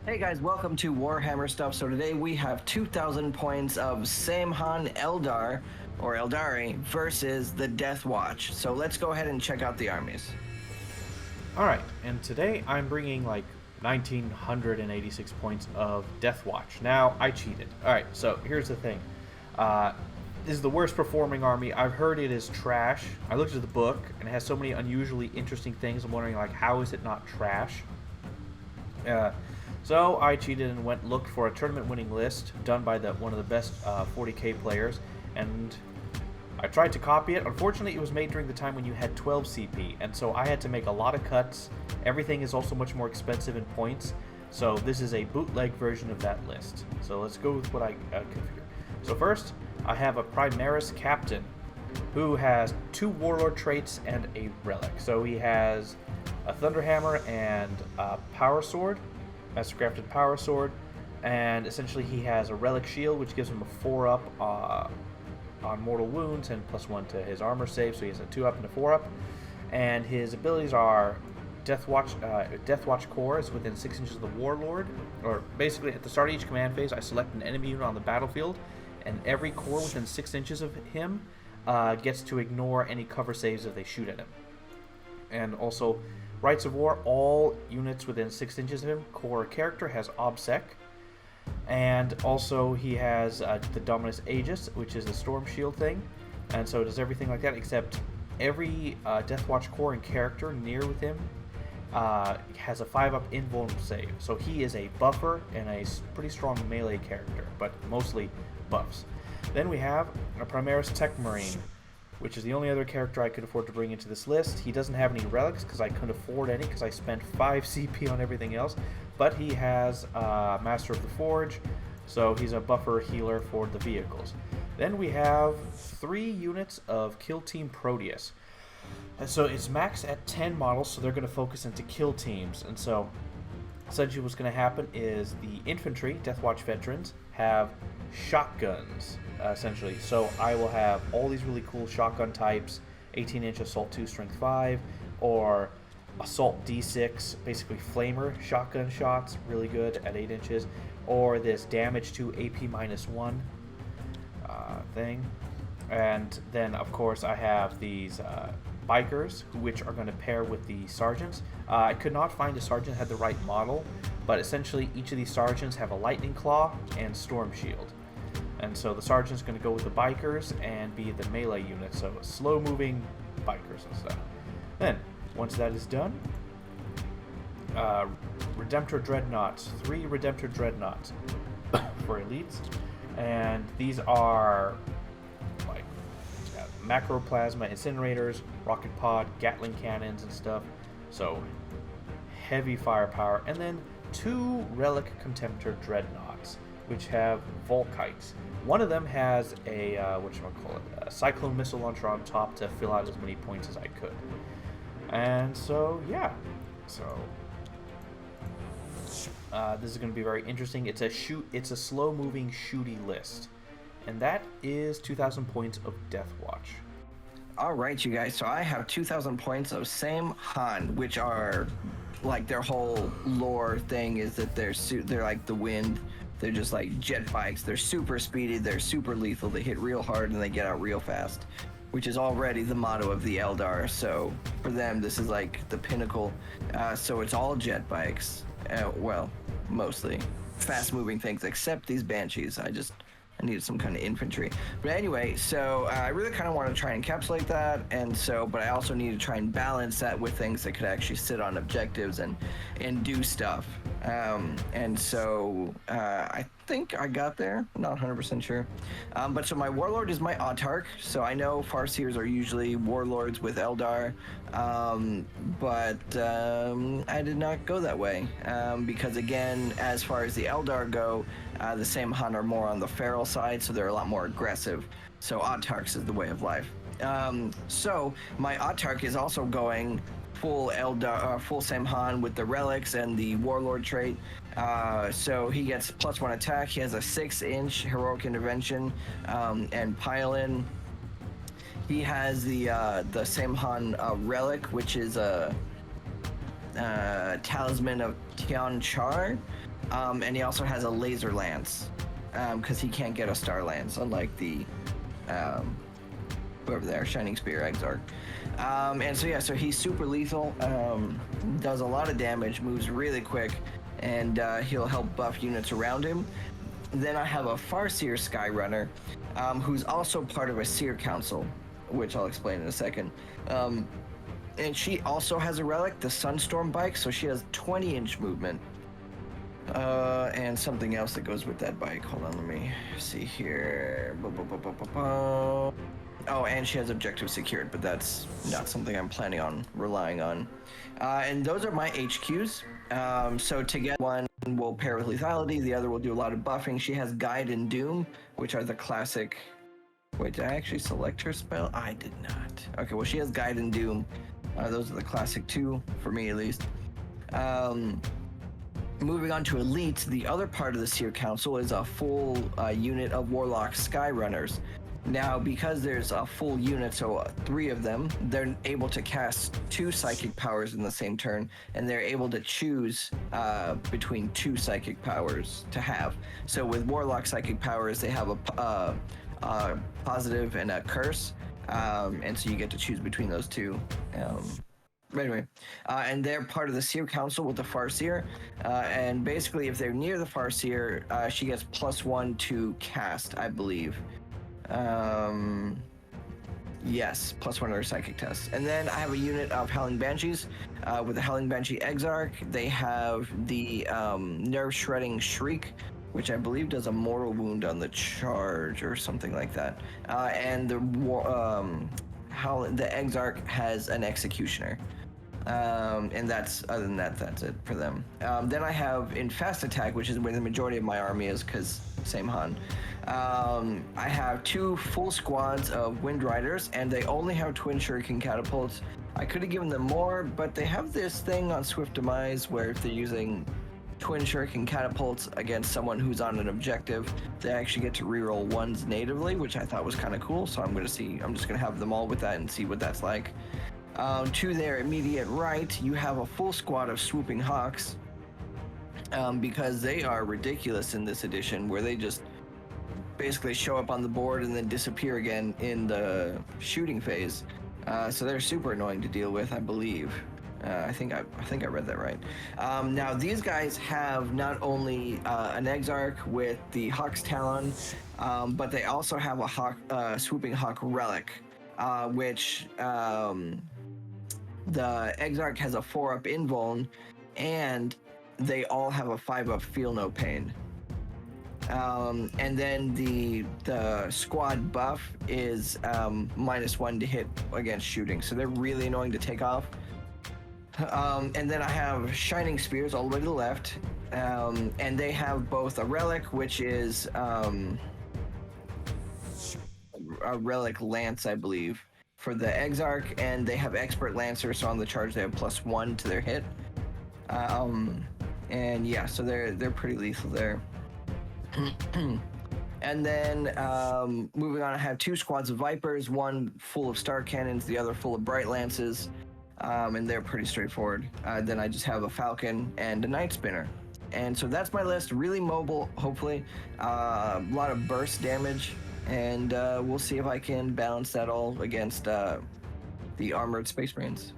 Hey guys, welcome to Warhammer Stuff. So today we have 2,000 points of Samhan Eldar, or Eldari, versus the Deathwatch. So let's go ahead and check out the armies. Alright, and today I'm bringing like 1986 points of Deathwatch. Now, I cheated. Alright, so here's the thing. This is the worst performing army. I've heard it is trash. I looked at the book, and it has so many unusually interesting things. I'm wondering, like, how is it not trash? So I cheated and looked for a tournament-winning list done by one of the best 40k players, and I tried to copy it. Unfortunately, it was made during the time when you had 12 CP, and so I had to make a lot of cuts. Everything is also much more expensive in points, so this is a bootleg version of that list. So let's go with what I configured. So first, I have a Primaris Captain, who has 2 Warlord traits and a relic. So he has a Thunderhammer and a Power Sword, Master Crafted Power Sword, and essentially he has a Relic Shield, which gives him a 4-up on mortal wounds and +1 to his armor save, so he has a 2-up and a 4-up. And his abilities are Deathwatch Core is within 6 inches of the Warlord, or basically at the start of each command phase, I select an enemy unit on the battlefield, and every core within 6 inches of him gets to ignore any cover saves if they shoot at him. And also, Rights of War, all units within 6 inches of him, core character, has OBSEC. And also he has the Dominus Aegis, which is a Storm Shield thing. And so it does everything like that, except every Deathwatch core and character near with him has a 5-up invulnerable save. So he is a buffer and a pretty strong melee character, but mostly buffs. Then we have a Primaris Tech Marine, which is the only other character I could afford to bring into this list. He doesn't have any relics because I couldn't afford any because I spent 5 CP on everything else, but he has Master of the Forge, so he's a buffer healer for the vehicles. Then we have 3 units of Kill Team Proteus. And so it's maxed at 10 models, so they're going to focus into kill teams. And so essentially what's going to happen is the infantry, Deathwatch veterans, have shotguns, essentially. So I will have all these really cool shotgun types, 18-inch Assault 2 Strength 5, or Assault D6, basically flamer shotgun shots, really good at 8 inches, or this Damage to AP -1 thing. And then, of course, I have these bikers, which are going to pair with the sergeants. I could not find a sergeant that had the right model, but essentially each of these sergeants have a lightning claw and storm shield. And so the sergeant's going to go with the bikers and be the melee unit, so slow-moving bikers and stuff. Then, once that is done, Redemptor Dreadnoughts, 3 Redemptor Dreadnoughts for elites, and these are like macroplasma incinerators, rocket pod, Gatling cannons and stuff, so heavy firepower. And then 2 Relic Contemptor Dreadnoughts, which have Volkites. One of them has a a Cyclone Missile Launcher on top to fill out as many points as I could. And so yeah, so this is going to be very interesting. It's a slow-moving shooty list, and that is 2,000 points of Deathwatch. All right, you guys. So I have 2,000 points of Samhan, which are like their whole lore thing is that they're like the wind. They're just like jet bikes. They're super speedy. They're super lethal. They hit real hard and they get out real fast, which is already the motto of the Eldar. So for them, this is like the pinnacle. So it's all jet bikes. Well, mostly fast-moving things, except these Banshees. I needed some kind of infantry. But anyway, so I really kind of want to try and encapsulate that, but I also need to try and balance that with things that could actually sit on objectives and do stuff. I think I got there. I'm not 100% sure. But so my Warlord is my Autarch. So I know Farseers are usually Warlords with Eldar, but I did not go that way because, again, as far as the Eldar go, the Samhan are more on the feral side, so they're a lot more aggressive. So Autarchs is the way of life. So my Autarch is also going full Samhan with the relics and the Warlord trait. So he gets +1 attack. He has a 6-inch heroic intervention and pile-in. He has the Samhan relic, which is a Talisman of Tian Char. And he also has a laser lance, because he can't get a star lance, unlike the whoever they are, Shining Spear, Exarch. And so yeah, so he's super lethal, does a lot of damage, moves really quick, and he'll help buff units around him. Then I have a Farseer Skyrunner, who's also part of a Seer Council, which I'll explain in a second. And she also has a relic, the Sunstorm bike, so she has 20-inch movement. And something else that goes with that bike. Hold on, let me see here. Oh, and she has objective secured, but that's not something I'm planning on relying on. And those are my HQs. So to get one will pair with lethality, the other will do a lot of buffing. She has Guide and Doom, which are the classic. Wait, did I actually select her spell? I did not. Okay, well, she has Guide and Doom. Those are the classic two, for me at least. Moving on to Elite, the other part of the Seer Council is a full unit of Warlock Skyrunners. Now, because there's a full unit, so 3 of them, they're able to cast 2 psychic powers in the same turn, and they're able to choose between 2 psychic powers to have. So with Warlock psychic powers, they have a positive and a curse, and so you get to choose between those 2. But anyway, and they're part of the Seer Council with the Farseer, and basically if they're near the Farseer, she gets +1 to cast, I believe. Yes, +1 on her psychic test. And then I have a unit of Howling Banshees with the Howling Banshee Exarch. They have the Nerve Shredding Shriek, which I believe does a mortal wound on the charge or something like that. And the Exarch has an Executioner. And that's, other than that, that's it for them. Then I have in Fast Attack, which is where the majority of my army is, because same Han. I have 2 full squads of Wind Riders, and they only have Twin Shuriken Catapults. I could have given them more, but they have this thing on Swift Demise where if they're using Twin Shuriken Catapults against someone who's on an objective, they actually get to reroll 1s natively, which I thought was kind of cool. So I'm just gonna have them all with that and see what that's like. To their immediate right, you have a full squad of Swooping Hawks, because they are ridiculous in this edition, where they just basically show up on the board and then disappear again in the shooting phase. So they're super annoying to deal with, I believe. I think I read that right. Now these guys have not only an Exarch with the Hawk's Talon, but they also have a Swooping Hawk relic, which the Exarch has a 4-up invuln, and they all have a 5-up Feel No Pain. And then the squad buff is -1 to hit against shooting, so they're really annoying to take off. And then I have Shining Spears all the way to the left, and they have both a relic, which is a relic lance, I believe, for the Exarch, and they have Expert Lancer, so on the charge they have +1 to their hit. And yeah, so they're pretty lethal there. And then moving on, I have 2 squads of Vipers, one full of Star Cannons, the other full of Bright Lances, and they're pretty straightforward. Then I just have a Falcon and a Night Spinner. And so that's my list, really mobile, hopefully. A lot of burst damage, and we'll see if I can balance that all against the armored Space Marines.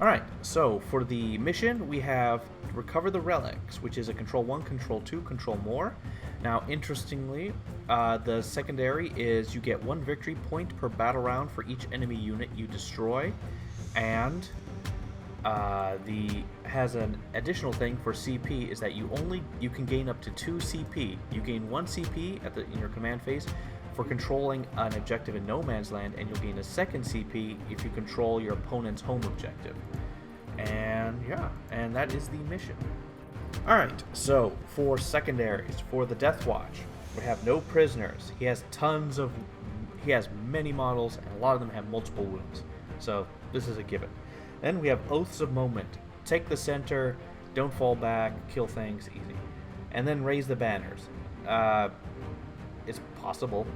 Alright, so for the mission, we have Recover the Relics, which is a Control 1, Control 2, Control More. Now, interestingly, the secondary is you get 1 victory point per battle round for each enemy unit you destroy, and has an additional thing for CP is that you can gain up to 2 CP. You gain 1 CP in your command phase for controlling an objective in No Man's Land, and you'll gain a 2nd CP if you control your opponent's home objective. And yeah, and that is the mission. Alright, so for secondaries, for the Deathwatch, we have no prisoners. He has many models, and a lot of them have multiple wounds. So this is a given. Then we have Oaths of Moment. Take the center, don't fall back, kill things, easy. And then raise the banners. It's possible.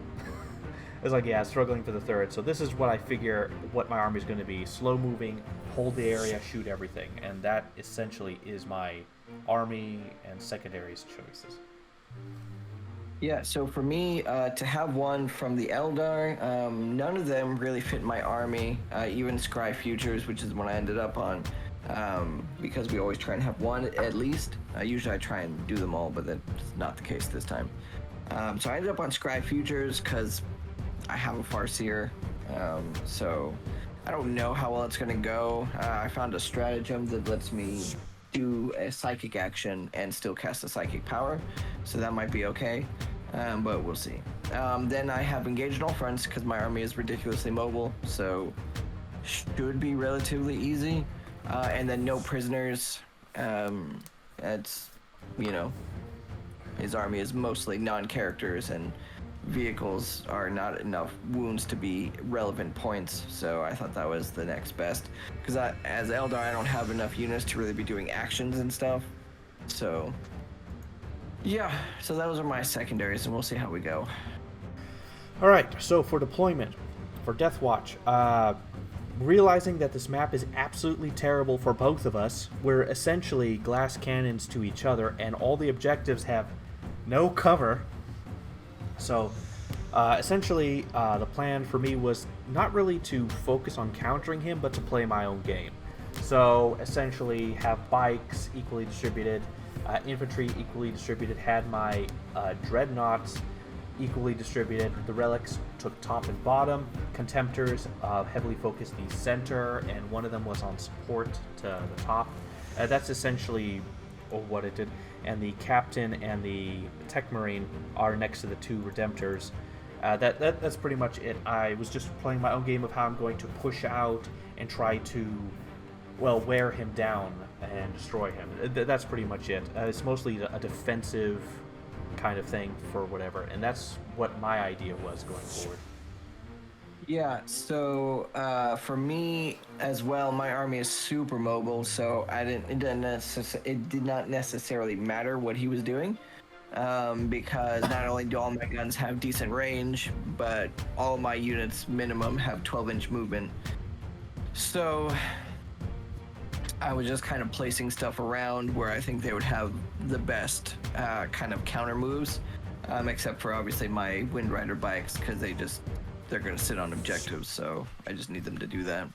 It's like, yeah, struggling for the 3rd. So this is what I figure what my army is going to be. Slow moving, hold the area, shoot everything, and that essentially is my army and secondaries choices. Yeah, so for me, to have one from the Eldar, none of them really fit my army, even Scry Futures, which is the one I ended up on, because we always try and have one at least. Usually I try and do them all, but that's not the case this time. So I ended up on Scry Futures because I have a Farseer, so I don't know how well it's going to go. I found a stratagem that lets me do a psychic action and still cast a psychic power, so that might be okay, but we'll see. Then I have engaged all fronts because my army is ridiculously mobile, so should be relatively easy. And then no prisoners. It's, you know, his army is mostly non-characters, and vehicles are not enough wounds to be relevant points, so I thought that was the next best. Because as Eldar, I don't have enough units to really be doing actions and stuff. So, yeah, so those are my secondaries, and we'll see how we go. Alright, so for deployment, for Deathwatch, realizing that this map is absolutely terrible for both of us, we're essentially glass cannons to each other, and all the objectives have no cover. So, essentially, the plan for me was not really to focus on countering him, but to play my own game. So, essentially, have bikes equally distributed, infantry equally distributed, had my dreadnoughts equally distributed. The relics took top and bottom. Contemptors heavily focused the center, and one of them was on support to the top. That's essentially what it did. And the captain and the tech marine are next to the two redemptors. That's pretty much it. I was just playing my own game of how I'm going to push out and try to, well, wear him down and destroy him. That's pretty much it. It's mostly a defensive kind of thing for whatever, and that's what my idea was going forward. Yeah, so for me as well, my army is super mobile, so it did not necessarily matter what he was doing, because not only do all my guns have decent range, but all my units minimum have 12-inch movement. So I was just kind of placing stuff around where I think they would have the best kind of counter moves, except for obviously my Wind Rider bikes, because they're going to sit on objectives, so I just need them to do that.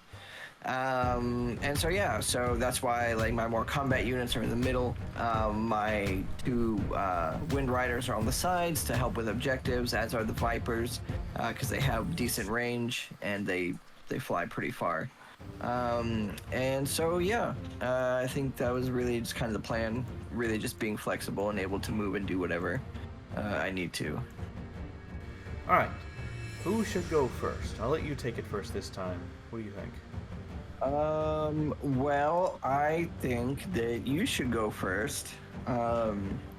And so yeah, so that's why like my more combat units are in the middle. My two Wind Riders are on the sides to help with objectives, as are the Vipers, because they have decent range and they fly pretty far. And so yeah, I think that was really just kind of the plan, really just being flexible and able to move and do whatever I need to. Alright, who should go first? I'll let you take it first this time. What do you think? Well, I think that you should go first,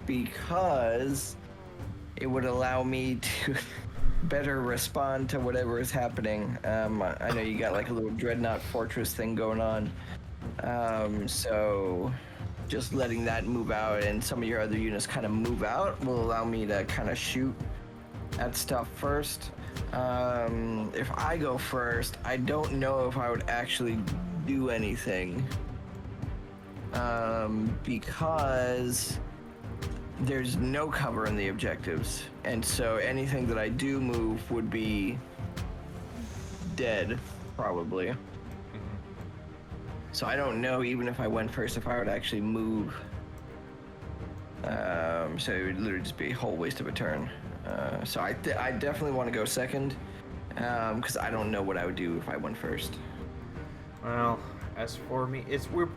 because it would allow me to better respond to whatever is happening. I know you got like a little dreadnought fortress thing going on, so just letting that move out and some of your other units kind of move out will allow me to kind of shoot at stuff first. If I go first, I don't know if I would actually do anything, because there's no cover in the objectives, and so anything that I do move would be dead, probably. Mm-hmm. So I don't know, even if I went first, if I would actually move. So it would literally just be a whole waste of a turn. So I definitely want to go second, because I don't know what I would do if I went first. Well, as for me, we're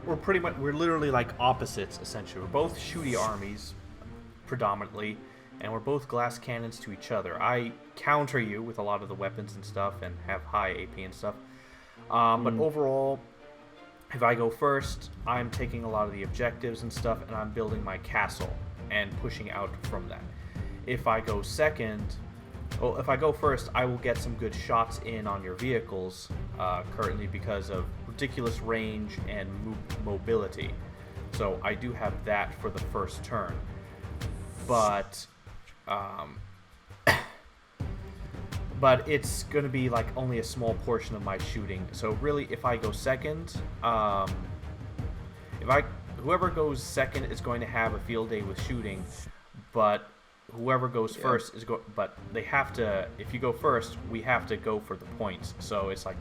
literally like opposites essentially. We're both shooty armies, predominantly, and we're both glass cannons to each other. I counter you with a lot of the weapons and stuff, and have high AP and stuff. But overall, if I go first, I'm taking a lot of the objectives and stuff, and I'm building my castle and pushing out from that. If I go first, I will get some good shots in on your vehicles, currently because of ridiculous range and mobility. So I do have that for the first turn. but it's going to be like only a small portion of my shooting. So really, if I go second, whoever goes second is going to have a field day with shooting, but whoever goes first is but they have to. If you go first, we have to go for the points. So it's like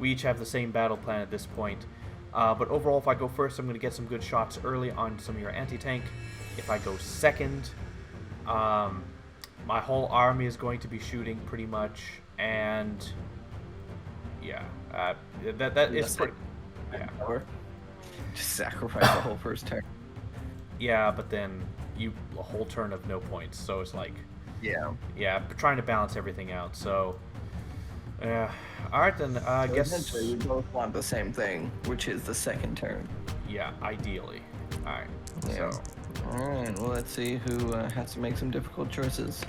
we each have the same battle plan at this point. But overall, if I go first, I'm going to get some good shots early on some of your anti-tank. If I go second, my whole army is going to be shooting pretty much, and yeah, that is pretty. Yeah. Just sacrifice the whole first turn. Yeah, but then a whole turn of no points, so it's like. Yeah, trying to balance everything out. So. All right, then. I guess essentially we both want the same thing, which is the second turn. Yeah, ideally. All right. Yeah. So. All right. Well, let's see who has to make some difficult choices.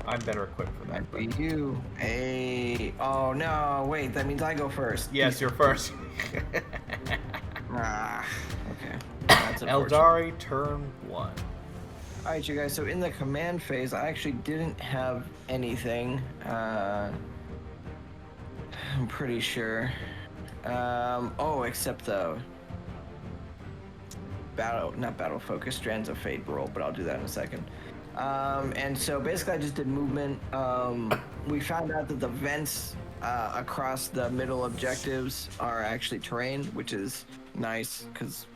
I'm better equipped for that. Might be you. Hey. Oh no! Wait, that means I go first. Yes, you're first. Okay. That's Aeldari, turn 1. All right, you guys. So in the command phase, I actually didn't have anything. I'm pretty sure. Except the not battle focus, strands of fate roll, but I'll do that in a second. And so basically I just did movement. We found out that the vents across the middle objectives are actually terrain, which is nice because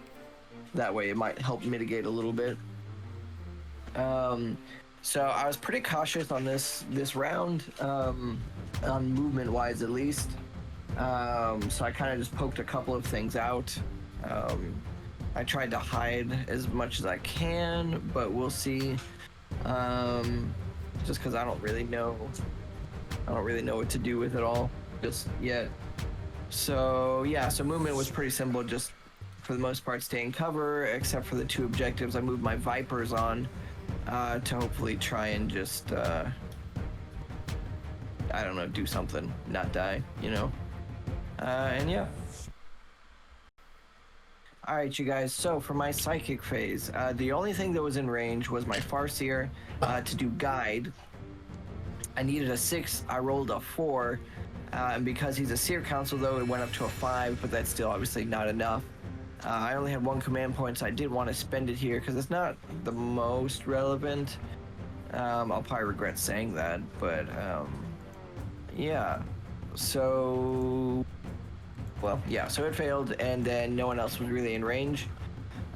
that way it might help mitigate a little bit. So I was pretty cautious on this round, on movement wise at least. So I kind of just poked a couple of things out. I tried to hide as much as I can, but we'll see. Just because I don't really know what to do with it all just yet. So yeah, so movement was pretty simple, just for the most part staying cover, except for the 2 objectives. I moved my Vipers on to hopefully try and just I don't know, do something, not die, and yeah. Alright, you guys, so for my psychic phase, the only thing that was in range was my Farseer to do guide. I needed a 6, I rolled a 4, and because he's a Seer Council though, it went up to a 5, but that's still obviously not enough. I only had 1 command point, so I did want to spend it here because it's not the most relevant. I'll probably regret saying that, but yeah. So it failed, and then no one else was really in range.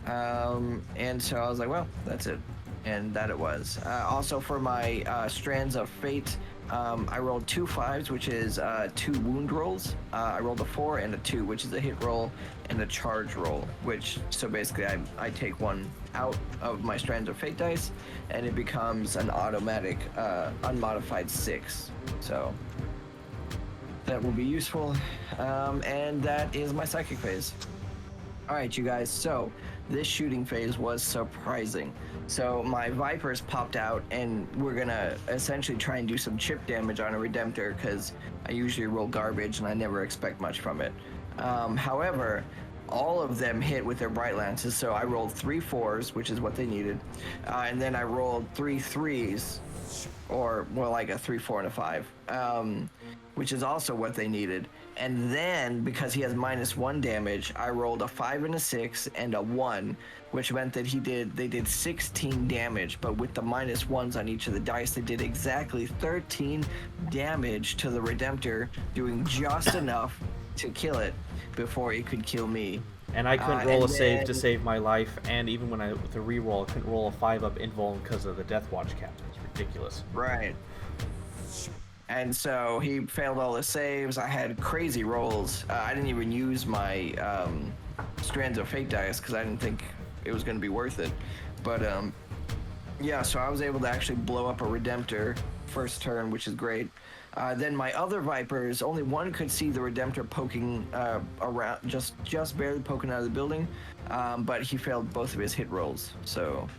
And so I was like, well, that's it. And that it was. Also for my Strands of Fate, I rolled 2 5s, which is 2 wound rolls. I rolled a 4 and a 2, which is a hit roll and a charge roll, so basically I take 1 out of my Strands of Fate dice, and it becomes an automatic unmodified 6. So that will be useful. And that is my psychic phase. All right, you guys, so this shooting phase was surprising. So my Vipers popped out, and we're gonna essentially try and do some chip damage on a Redemptor, because I usually roll garbage and I never expect much from it. However, all of them hit with their Bright Lances, so I rolled 3 4s, which is what they needed, and then I rolled 3 3s, or more like a 3 4 and a 5, which is also what they needed. And then, because he has -1 damage, I rolled a 5 and a 6 and a 1, which meant that they did 16 damage, but with the -1s on each of the dice, they did exactly 13 damage to the Redemptor, doing just enough to kill it before it could kill me. And I couldn't roll a save to save my life, and even when with the reroll, I couldn't roll a 5-up invuln because of the Deathwatch captain. It's ridiculous. Right. And so he failed all his saves. I had crazy rolls. I didn't even use my Strands of Fate dice because I didn't think it was going to be worth it. But yeah, so I was able to actually blow up a Redemptor first turn, which is great. Then my other Vipers, only one could see the Redemptor poking around, just barely poking out of the building, but he failed both of his hit rolls, so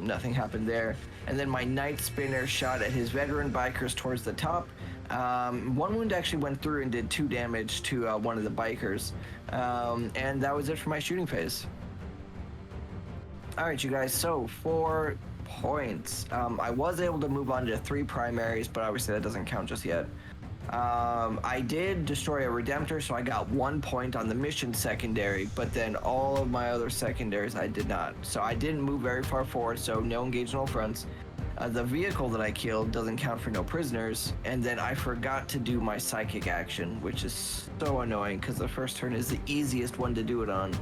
nothing happened there. And then my Night Spinner shot at his Veteran Bikers towards the top. 1 wound actually went through and did 2 damage to one of the Bikers, and that was it for my shooting phase. All right, you guys, so for points. I was able to move on to 3 primaries, but obviously that doesn't count just yet. I did destroy a Redemptor, so I got 1 point on the mission secondary, but then all of my other secondaries I did not. So I didn't move very far forward, so no engaged, no fronts. The vehicle that I killed doesn't count for no prisoners, and then I forgot to do my psychic action, which is so annoying because the first turn is the easiest one to do it on.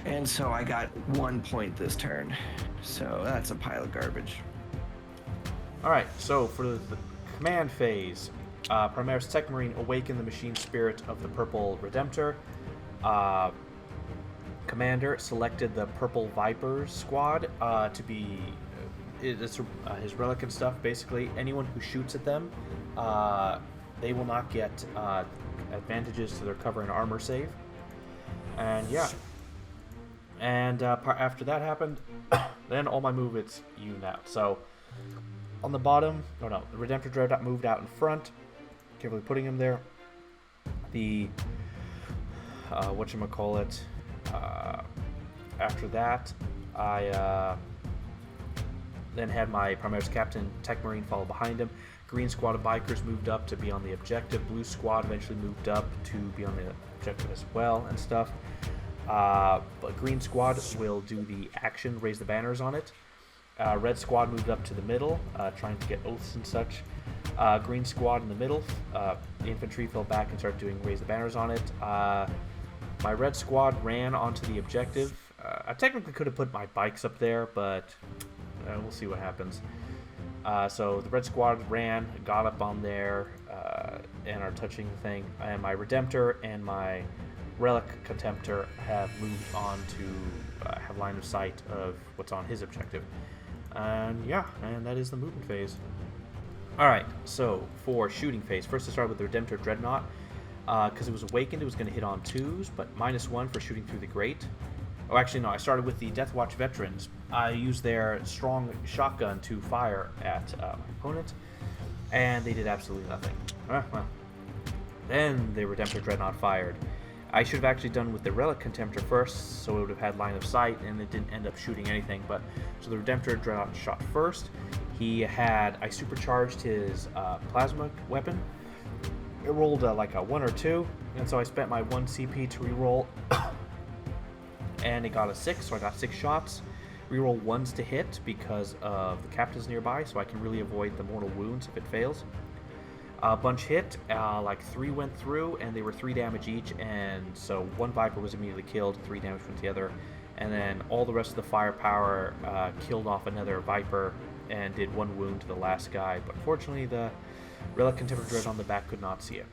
And so I got 1 point this turn. So that's a pile of garbage. Alright, so for the command phase, Primaris Tech Marine awaken the machine spirit of the purple Redemptor. Commander selected the purple Vipers squad to be his relic and stuff. Basically, anyone who shoots at them, they will not get advantages to their cover and armor save. And yeah. And after that happened, then all my movements evened out. So on the bottom, the Redemptor Dreadnought moved out in front, carefully putting him there. The whatchamacallit, after that, I then had my Primaris Captain Tech Marine follow behind him. Green squad of bikers moved up to be on the objective. Blue squad eventually moved up to be on the objective as well and stuff. But green squad will do the action, raise the banners on it. Red squad moved up to the middle, trying to get oaths and such. Green squad in the middle, the infantry fell back and started doing raise the banners on it. My red squad ran onto the objective. I technically could have put my bikes up there, but we'll see what happens. So the red squad ran, got up on there, and are touching the thing. And my Redemptor and my Relic Contemptor have moved on to have line of sight of what's on his objective. And yeah, and that is the movement phase. Alright, so for shooting phase, first I started with the Redemptor Dreadnought. Because it was awakened, it was going to hit on 2s, but -1 for shooting through the grate. Oh, actually, no, I started with the Deathwatch veterans. I used their strong shotgun to fire at my opponent, and they did absolutely nothing. Well. Then the Redemptor Dreadnought fired. I should have actually done with the Relic Contemptor first, so it would have had line of sight, and it didn't end up shooting anything. But so the Redemptor Dreadnought shot first. I supercharged his plasma weapon. It rolled like a 1 or 2, and so I spent my 1 CP to reroll, and it got a 6, so I got 6 shots. Reroll 1s to hit because of the captains nearby, so I can really avoid the mortal wounds if it fails. A bunch hit, like 3 went through, and they were 3 damage each, and so 1 Viper was immediately killed, 3 damage went to the other, and then all the rest of the firepower killed off another Viper and did 1 wound to the last guy, but unfortunately the Relic Contemptor Dread on the back could not see it.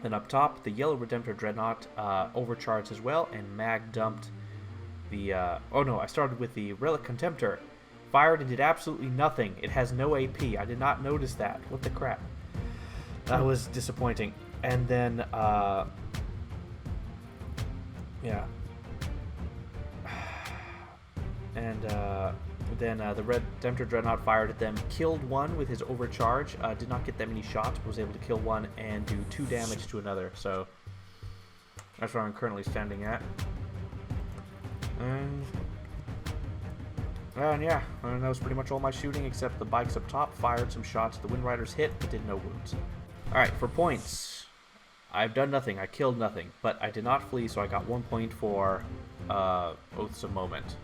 Then up top, the yellow Redemptor Dreadnought overcharged as well, and mag dumped the... I started with the Relic Contemptor. Fired and did absolutely nothing. It has no AP. I did not notice that. What the crap? That was disappointing. And then, yeah. And, then the Redemptor Dreadnought fired at them, killed 1 with his overcharge, did not get that many shots, but was able to kill 1 and do 2 damage to another, so that's where I'm currently standing at. And yeah, and that was pretty much all my shooting, except the bikes up top fired some shots, the Wind Riders hit, but did no wounds. Alright, for points, I've done nothing, I killed nothing, but I did not flee, so I got 1 point for Oaths of Moment.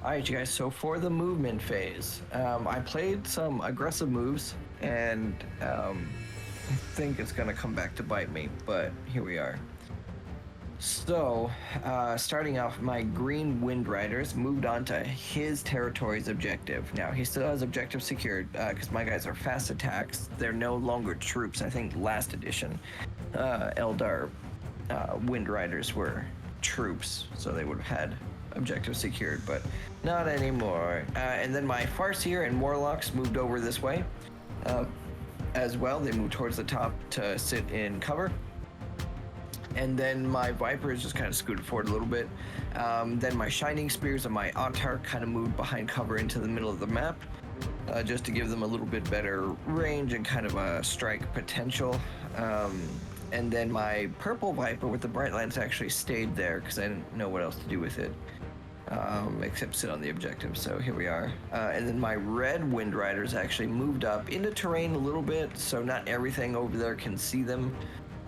Alright, you guys, so for the movement phase, I played some aggressive moves, and I think it's going to come back to bite me, but here we are. So, starting off, my green Wind Riders moved on to his territory's objective. Now, he still has objective secured, because my guys are fast attacks. They're no longer troops. I think last edition, Aeldari Wind Riders were troops, so they would have had objective secured, but not anymore. And then my Farseer and Warlocks moved over this way as well. They moved towards the top to sit in cover. And then my Vipers just kind of scooted forward a little bit. Then my Shining Spears and my Autark kind of moved behind cover into the middle of the map, just to give them a little bit better range and kind of a strike potential. And then my purple Viper with the Bright Lance actually stayed there because I didn't know what else to do with it. except sit on the objective. So here we are. And then my red Wind Riders actually moved up into terrain a little bit, so not everything over there can see them.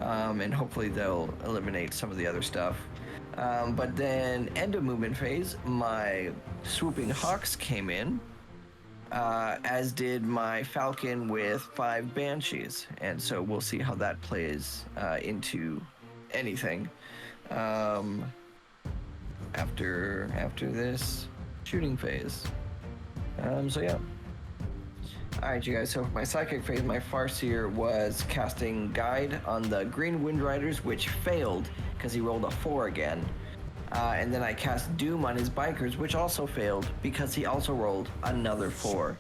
And hopefully they'll eliminate some of the other stuff. But then end of movement phase, my Swooping Hawks came in, as did my Falcon with 5 Banshees. And so we'll see how that plays into anything. After this shooting phase. So yeah. Alright, you guys, so for my psychic phase, my Farseer was casting Guide on the green Wind Riders, which failed because he rolled a 4 again. And then I cast Doom on his Bikers, which also failed because he also rolled another 4.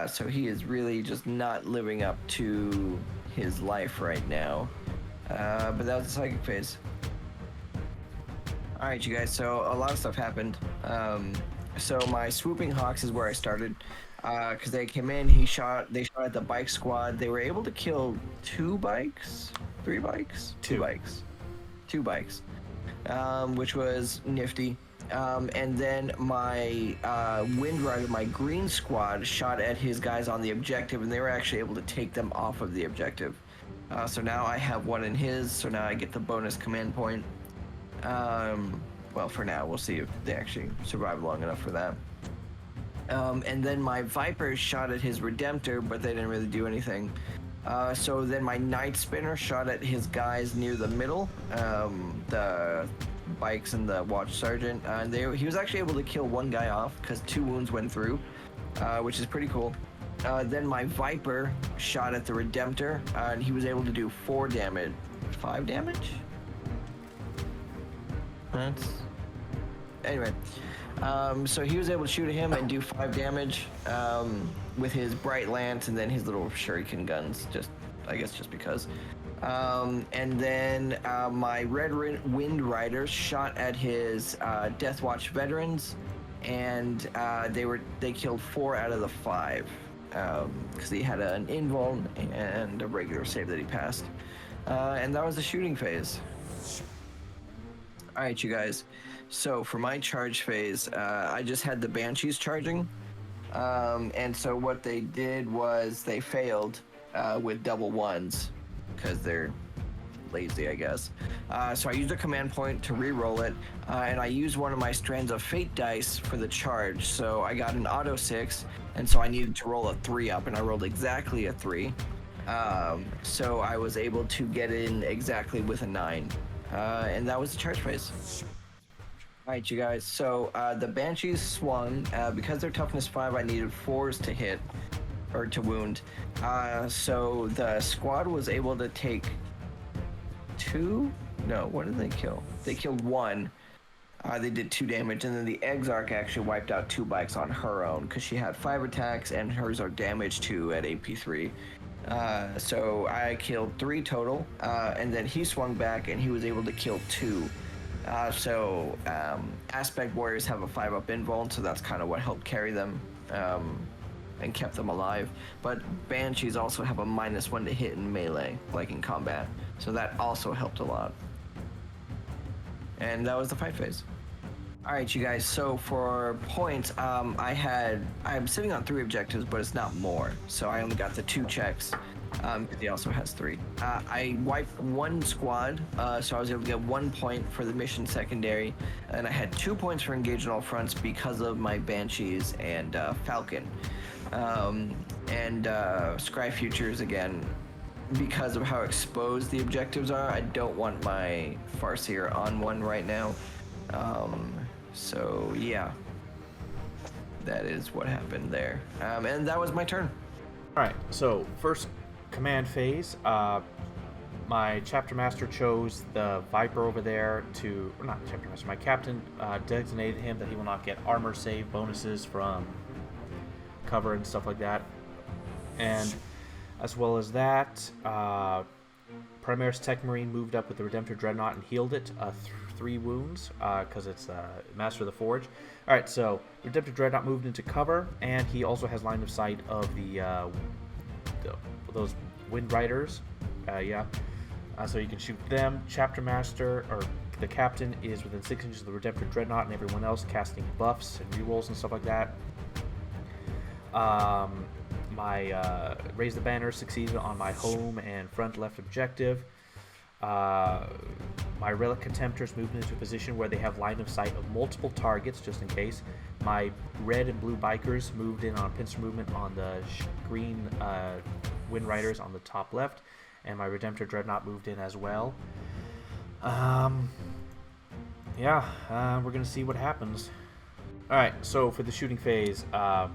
So he is really just not living up to his life right now. But that was the psychic phase. Alright, you guys, so a lot of stuff happened. So my Swooping Hawks is where I started. Because they came in, they shot at the bike squad. They were able to kill 2 bikes? 3 bikes? 2 bikes. 2 bikes. Which was nifty. And then my Wind Rider, my green squad, shot at his guys on the objective, and they were actually able to take them off of the objective. So now I have 1 in his, so now I get the bonus command point. Well, for now, we'll see if they actually survive long enough for that. And then my Vipers shot at his Redemptor, but they didn't really do anything. So then my Night Spinner shot at his guys near the middle, the Bikes and the Watch Sergeant. And he was actually able to kill 1 guy off because 2 wounds went through, which is pretty cool. Then my Viper shot at the Redemptor, and he was able to do 4 damage. 5 damage? Anyway, so he was able to shoot at him and do 5 damage with his Bright Lance and then his little shuriken guns, I guess just because. And then my Red Wind Riders shot at his Deathwatch veterans, and they killed 4 out of the 5 because he had an invuln and a regular save that he passed. And that was the shooting phase. Alright, you guys, so for my charge phase, I just had the Banshees charging, and so what they did was they failed with double 1s, because they're lazy, I guess. So I used a command point to re-roll it, and I used one of my Strands of Fate dice for the charge, so I got an auto 6, and so I needed to roll a 3 up, and I rolled exactly a 3, so I was able to get in exactly with a 9. And that was the charge phase. Alright, you guys, so the Banshees swung. Because they're toughness 5, I needed 4s to hit, or to wound. So the squad was able to take 2? No, what did they kill? They killed 1. They did 2 damage, and then the Exarch actually wiped out 2 bikes on her own, because she had 5 attacks, and hers are damage 2 at AP 3. So I killed 3 total, and then he swung back and he was able to kill 2. So Aspect Warriors have a 5-up invuln, so that's kind of what helped carry them and kept them alive. But Banshees also have a -1 to hit in melee, like in combat, so that also helped a lot. And that was the fight phase. Alright, you guys, so for points, I'm sitting on 3 objectives, but it's not more, so I only got the 2 checks, because he also has 3. I wiped 1 squad, so I was able to get 1 point for the mission secondary, and I had 2 points for engage on all fronts because of my Banshees and Falcon. And Scry Futures, again, because of how exposed the objectives are, I don't want my Farseer on one right now. So yeah, that is what happened there. And that was my turn. Alright, so first command phase, my chapter master chose the Viper over there to, or not chapter master, my captain designated him that he will not get armor save bonuses from cover and stuff like that. And as well as that, Primaris Tech Marine moved up with the Redemptor Dreadnought and healed it 3 wounds because it's Master of the Forge. Alright, so Redemptor Dreadnought moved into cover, and he also has line of sight of those Wind Riders. So you can shoot them. Chapter Master, or the captain is within 6 inches of the Redemptor Dreadnought and everyone else, casting buffs and rerolls and stuff like that. My Raise the Banner succeeded on my home and front left objective. My Relic Contemptors moved into a position where they have line of sight of multiple targets, just in case. My red and blue Bikers moved in on pincer movement on the green Wind Riders on the top left, and my Redemptor Dreadnought moved in as well. Yeah, we're gonna see what happens. Alright, so for the shooting phase, alright,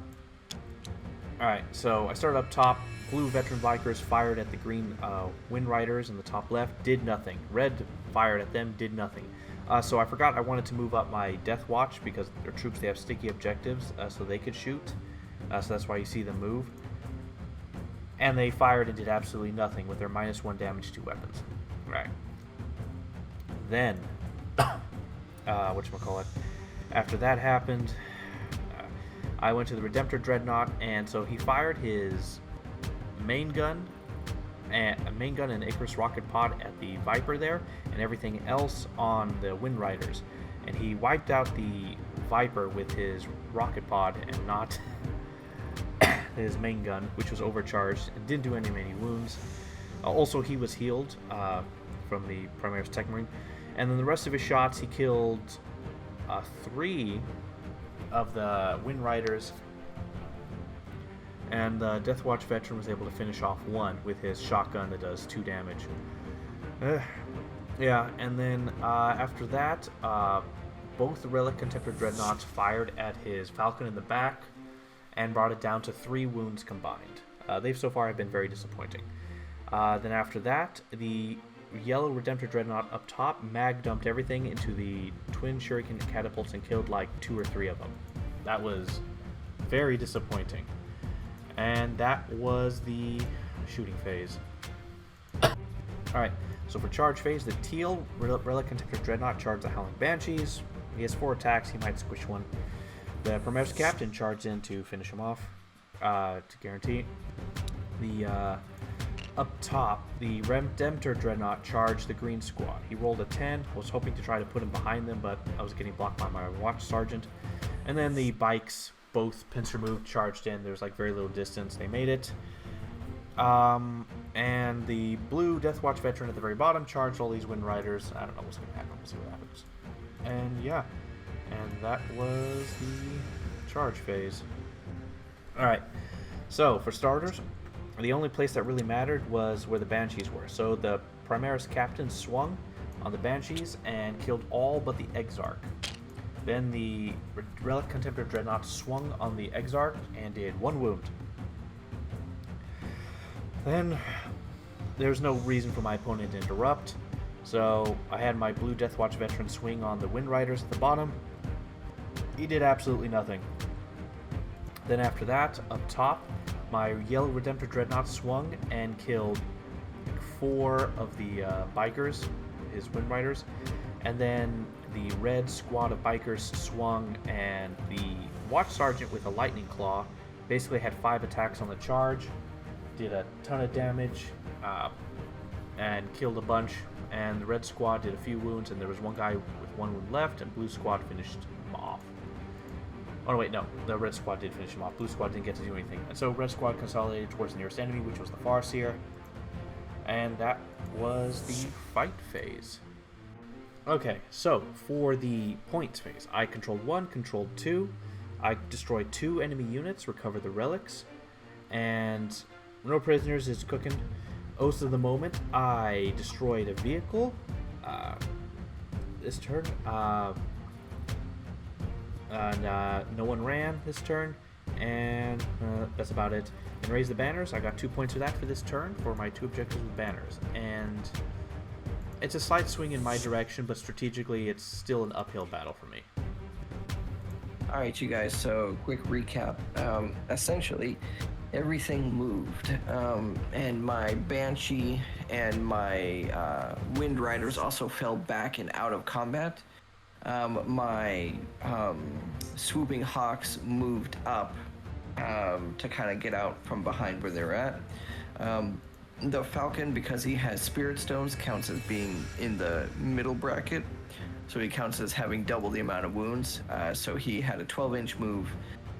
so I started up top. Blue Veteran Vikers fired at the green Wind Riders in the top left, did nothing. Red fired at them, did nothing. So I forgot I wanted to move up my Deathwatch because their troops, they have sticky objectives, so they could shoot. So that's why you see them move. And they fired and did absolutely nothing with their -1 damage to weapons. Right. Then, whatchamacallit, after that happened, I went to the Redemptor Dreadnought, and so he fired his main gun and Icarus rocket pod at the Viper there, and everything else on the Wind Riders. And he wiped out the Viper with his rocket pod and not his main gun, which was overcharged and didn't do any wounds. Also, he was healed from the Primaris Tech Marine. And then the rest of his shots, he killed 3 of the Wind Riders, and the Deathwatch veteran was able to finish off 1 with his shotgun that does 2 damage. Yeah, and then after that, both the Relic Contemptor Dreadnoughts fired at his Falcon in the back and brought it down to 3 wounds combined. They've so far have been very disappointing. Then after that, the yellow Redemptor Dreadnought up top mag dumped everything into the twin shuriken catapults and killed like 2 or 3 of them. That was very disappointing. And that was the shooting phase. Alright, so for charge phase, the teal Relic Contemptor Dreadnought charged the Howling Banshees. He has 4 attacks, he might squish one. The Primaris Captain charged in to finish him off, to guarantee. The up top, the Redemptor Dreadnought charged the green squad. He rolled a 10, was hoping to try to put him behind them, but I was getting blocked by my Watch Sergeant. And then the bikes, both pincer moved, charged in. There was like very little distance. They made it. And the blue Deathwatch veteran at the very bottom charged all these Wind Riders. I don't know what's going to happen. We'll see what happens. And yeah, and that was the charge phase. Alright, so for starters, the only place that really mattered was where the Banshees were. So the Primaris Captain swung on the Banshees and killed all but the Exarch. Then the Relic Contemptor Dreadnought swung on the Exarch and did 1 wound. Then there's no reason for my opponent to interrupt, so I had my blue Deathwatch veteran swing on the Wind Riders at the bottom. He did absolutely nothing. Then after that, up top, my yellow Redemptor Dreadnought swung and killed 4 of the Bikers, his Wind Riders, and then the red squad of Bikers swung, and the Watch Sergeant with a Lightning Claw basically had 5 attacks on the charge, did a ton of damage, and killed a bunch, and the red squad did a few wounds, and there was 1 guy with 1 wound left, and blue squad finished him off. Oh, no, wait, no. The red squad did finish him off. Blue squad didn't get to do anything. And so red squad consolidated towards the nearest enemy, which was the Farseer. And that was the fight phase. Okay, so for the points phase, I controlled 1, controlled 2. I destroyed 2 enemy units, recovered the relics, and no prisoners is cooking. Oath of the Moment, I destroyed a vehicle this turn. No one ran this turn, and that's about it. And Raise the Banners, I got 2 points for that for this turn for my 2 objectives with banners. And it's a slight swing in my direction, but strategically it's still an uphill battle for me. Alright, you guys, so quick recap. Essentially, everything moved, and my Banshee and my Wind Riders also fell back and out of combat. My Swooping Hawks moved up to kind of get out from behind where they're at. the Falcon, because he has Spirit Stones, counts as being in the middle bracket. So he counts as having double the amount of wounds. So he had a 12-inch move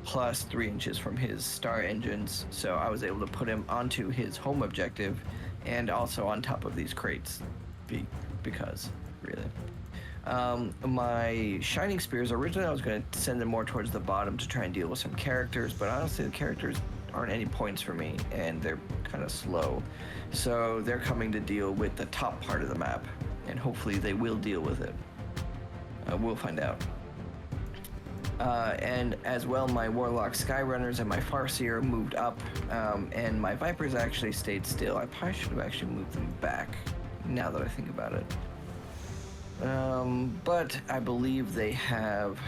plus 3 inches from his star engines. So I was able to put him onto his home objective and also on top of these crates. Because, really. My Shining Spears, originally I was going to send them more towards the bottom to try and deal with some characters, but honestly the characters aren't any points for me, and they're kind of slow. So they're coming to deal with the top part of the map, and hopefully they will deal with it. We'll find out. And as well, my Warlock Skyrunners and my Farseer moved up, and my Vipers actually stayed still. I probably should have actually moved them back, now that I think about it. But I believe they have...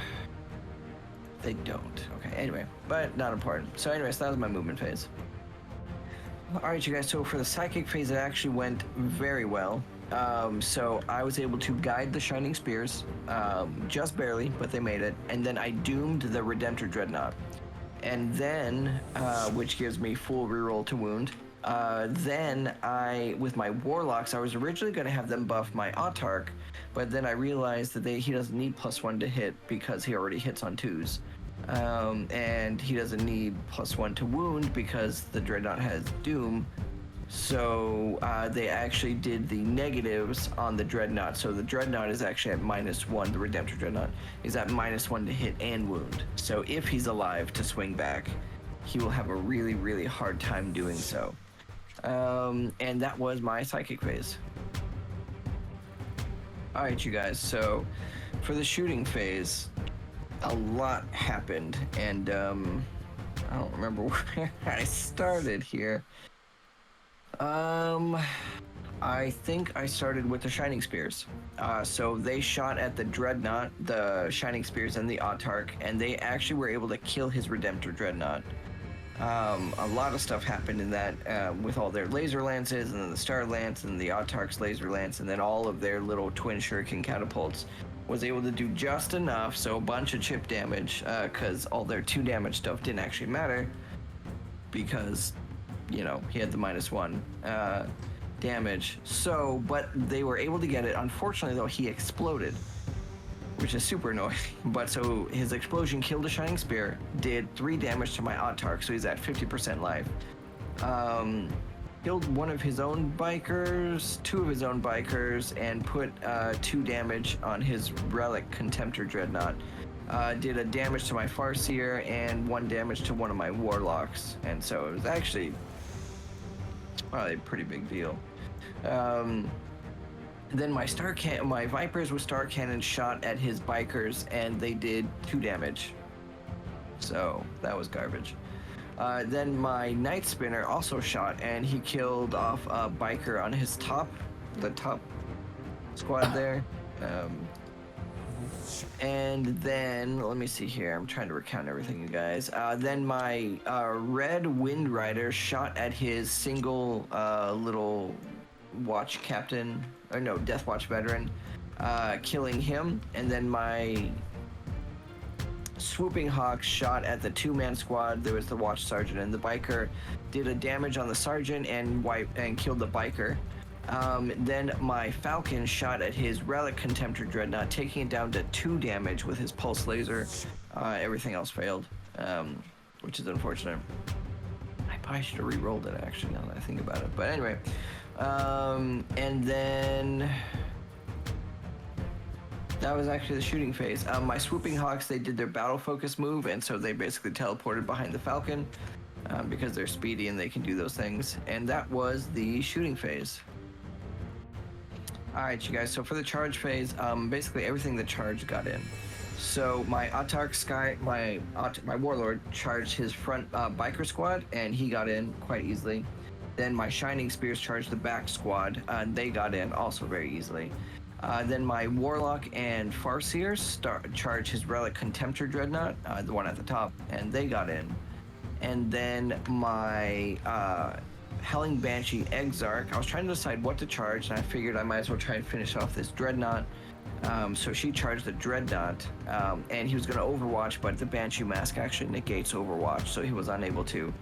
They don't. Okay, anyway, but not important. So anyways, that was my movement phase. Alright, you guys, so for the Psychic phase, it actually went very well. So I was able to guide the Shining Spears, just barely, but they made it. And then I doomed the Redemptor Dreadnought. And then, which gives me full reroll to wound. Then with my Warlocks, I was originally going to have them buff my Autarch, but then I realized that he doesn't need +1 to hit because he already hits on 2s. And he doesn't need +1 to wound because the Dreadnought has Doom. So they actually did the negatives on the Dreadnought. So the Dreadnought is actually at -1. The Redemptor Dreadnought is at -1 to hit and wound. So if he's alive to swing back, he will have a really, really hard time doing so. And that was my Psychic phase. Alright, you guys, so for the shooting phase, a lot happened, and I don't remember where I started here. I think I started with the Shining Spears. So they shot at the Dreadnought, the Shining Spears, and the Autarch, and they actually were able to kill his Redemptor Dreadnought. A lot of stuff happened in that, with all their laser lances, and then the Star Lance, and the Autarch's laser lance, and then all of their little twin shuriken catapults. Was able to do just enough, so a bunch of chip damage, because all their 2 damage stuff didn't actually matter, because, you know, he had the -1 damage. So, but they were able to get it. Unfortunately, though, he exploded, which is super annoying. But so his explosion killed a Shining Spear, did 3 damage to my Autarch, so he's at 50% life. Killed one of his own bikers, 2 of his own bikers, and put 2 damage on his Relic Contemptor Dreadnought. Did a damage to my Farseer and 1 damage to one of my Warlocks, and so it was actually probably a pretty big deal. Then my Vipers with Star Cannon shot at his bikers, and they did 2 damage. So that was garbage. Then my Night Spinner also shot, and he killed off a biker on his the top squad there. And then, let me see here, I'm trying to recount everything, you guys. Then my Red Wind Rider shot at his single little watch captain, or no, Deathwatch veteran, killing him. And then my Swooping Hawk shot at the 2-man squad. There was the watch sergeant and the biker, did a damage on the sergeant and killed the biker. Then my Falcon shot at his Relic Contemptor Dreadnought, taking it down to 2 damage with his pulse laser. Everything else failed, which is unfortunate. I probably should have re-rolled it, actually, now that I think about it. But anyway, and then that was actually the shooting phase. My Swooping Hawks, they did their battle focus move, and so they basically teleported behind the Falcon, because they're speedy and they can do those things. And that was the shooting phase. Alright, you guys, so for the charge phase, basically everything the charge got in. So my Autarch my Warlord charged his front biker squad, and he got in quite easily. Then my Shining Spears charged the back squad, and they got in also very easily. Then my Warlock and Farseer charged his Relic Contemptor Dreadnought, the one at the top, and they got in. And then my Helling Banshee Exarch, I was trying to decide what to charge, and I figured I might as well try and finish off this Dreadnought, So she charged the Dreadnought, and he was going to Overwatch, but the Banshee Mask actually negates Overwatch, so he was unable to.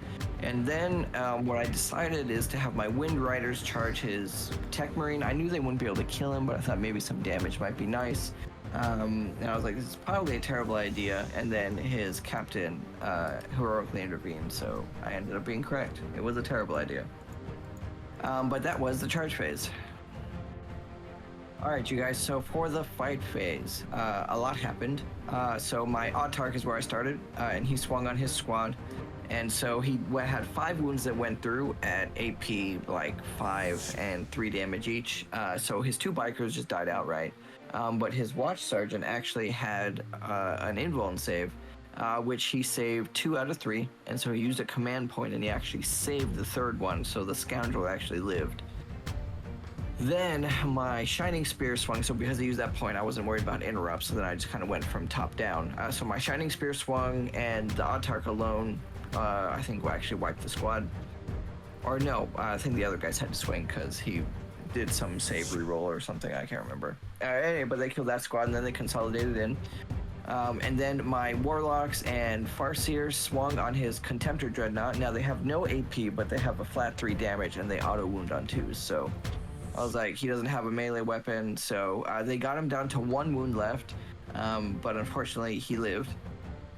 And then what I decided is to have my Wind Riders charge his Tech Marine. I knew they wouldn't be able to kill him, but I thought maybe some damage might be nice. And I was like, this is probably a terrible idea. And then his captain heroically intervened, so I ended up being correct. It was a terrible idea. But that was the charge phase. All right, you guys, so for the fight phase, a lot happened. So my Autark is where I started, and he swung on his squad. And so he had 5 wounds that went through at AP, like 5 and 3 damage each. So his 2 bikers just died outright. But his Watch Sergeant actually had an invuln save, which he saved 2 out of 3. And so he used a command point, and he actually saved the 3rd one, so the scoundrel actually lived. Then my Shining Spear swung, so because I used that point, I wasn't worried about interrupts, so then I just kind of went from top down. So my Shining Spear swung, and the Autark alone, I think, actually wiped the squad. Or no, I think the other guys had to swing because he did some save reroll or something, I can't remember. Anyway, but they killed that squad, and then they consolidated in. And then my Warlocks and Farseers swung on his Contemptor Dreadnought. Now they have no AP, but they have a flat 3 damage, and they auto-wound on 2s, so I was like, he doesn't have a melee weapon, so they got him down to 1 wound left, but unfortunately he lived.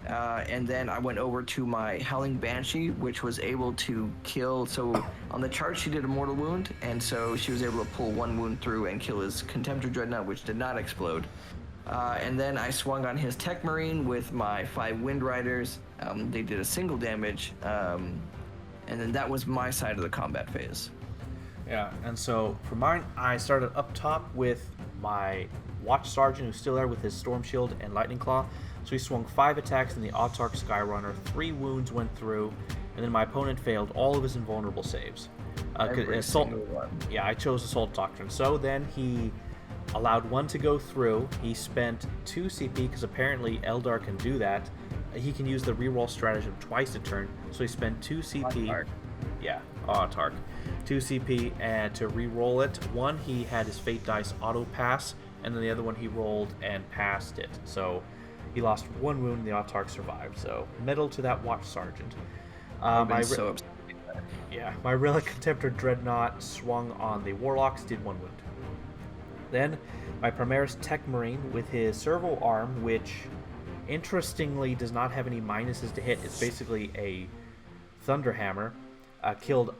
And then I went over to my Howling Banshee, which was able to kill, so on the charge she did a mortal wound, and so she was able to pull 1 wound through and kill his Contemptor Dreadnought, which did not explode. And then I swung on his Tech Marine with my 5 Wind Riders. They did a single damage, and then that was my side of the combat phase. Yeah, and so for mine, I started up top with my Watch Sergeant, who's still there with his Storm Shield and Lightning Claw. So he swung 5 attacks in the Autark Skyrunner, 3 wounds went through, and then my opponent failed all of his invulnerable saves. Every single one. Yeah, I chose Assault Doctrine. So then he allowed 1 to go through. He spent 2 CP, because apparently Eldar can do that. He can use the reroll stratagem twice a turn, so he spent 2 CP. Autark. Yeah, Autark. 2 CP, and to re-roll it, 1 he had his Fate Dice auto pass, and then the other one he rolled and passed it. So he lost 1 wound, and the Autark survived. So medal to that Watch Sergeant. So upset. Yeah, my Relic Contemptor Dreadnought swung on the Warlocks, did 1 wound. Then my Primaris Tech Marine with his Servo Arm, which interestingly does not have any minuses to hit. It's basically a Thunderhammer. Killed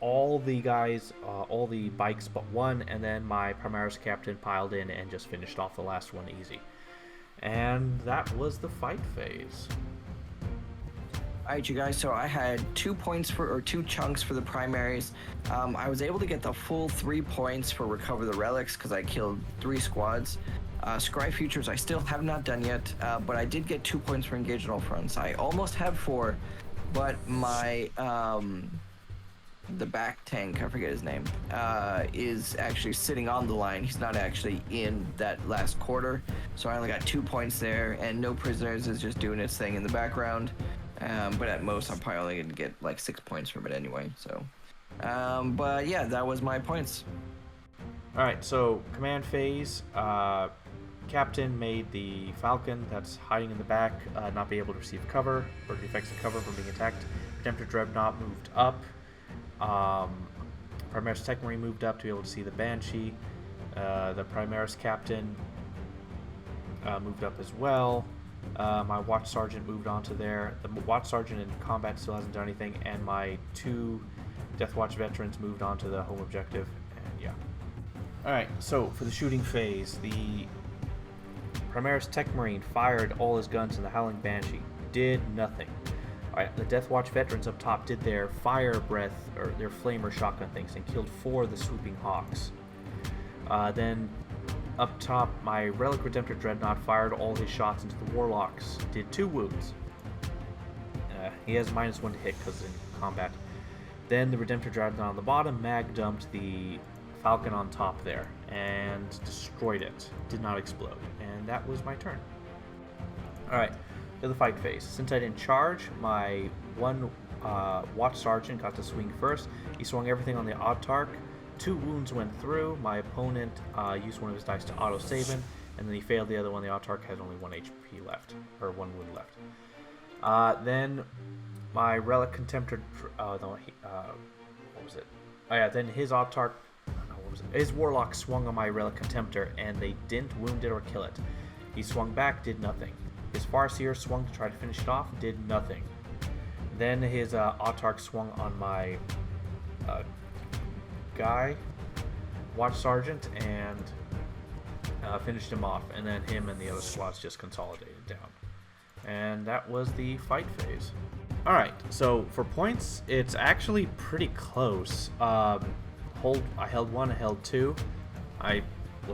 all the guys, all the bikes but 1, and then my Primaris Captain piled in and just finished off the last one easy. And that was the fight phase. Alright, you guys, so I had 2 chunks for the primaries. I was able to get the full 3 points for Recover the Relics because I killed 3 squads. Scry Futures I still have not done yet, but I did get 2 points for Engage on All Fronts. I almost had 4, but my the back tank, I forget his name, is actually sitting on the line. He's not actually in that last quarter, so I only got 2 points there, and No Prisoners is just doing its thing in the background. But at most, I'm probably only going to get like 6 points from it anyway, so. But yeah, that was my points. Alright, so command phase. Captain made the Falcon that's hiding in the back not be able to receive cover, or the effects of cover from being attacked. Redemptor Dreadnought moved up. Primaris Tech Marine moved up to be able to see the Banshee. The Primaris Captain moved up as well. My Watch Sergeant moved on to there. The Watch Sergeant in combat still hasn't done anything, and my 2 Deathwatch veterans moved on to the home objective, and yeah. Alright, so for the shooting phase, the Primaris Tech Marine fired all his guns in the Howling Banshee. Did nothing. Alright, the Deathwatch veterans up top did their fire breath, or their flamer shotgun things, and killed 4 of the swooping hawks. Then up top, my Relic Redemptor Dreadnought fired all his shots into the Warlocks. Did 2 wounds. He has -1 to hit because in combat. Then the Redemptor Dreadnought on the bottom mag dumped the Falcon on top there and destroyed it. Did not explode. And that was my turn. Alright, to the fight phase. Since I didn't charge, my 1 Watch Sergeant got to swing first. He swung everything on the Autark. 2 wounds went through. My opponent used one of his dice to auto-save him, and then he failed the other one. The Autarch had only 1 HP left, or 1 wound left. Then my Relic Contemptor. What was it? Oh yeah, then his Autarch. What was it? His Warlock swung on my Relic Contemptor, and they didn't wound it or kill it. He swung back, did nothing. His Farseer swung to try to finish it off, did nothing. Then his Autarch swung on my Watch Sergeant, and finished him off. And then him and the other squads just consolidated down. And that was the fight phase. Alright, so for points, it's actually pretty close. I held 1, I held 2.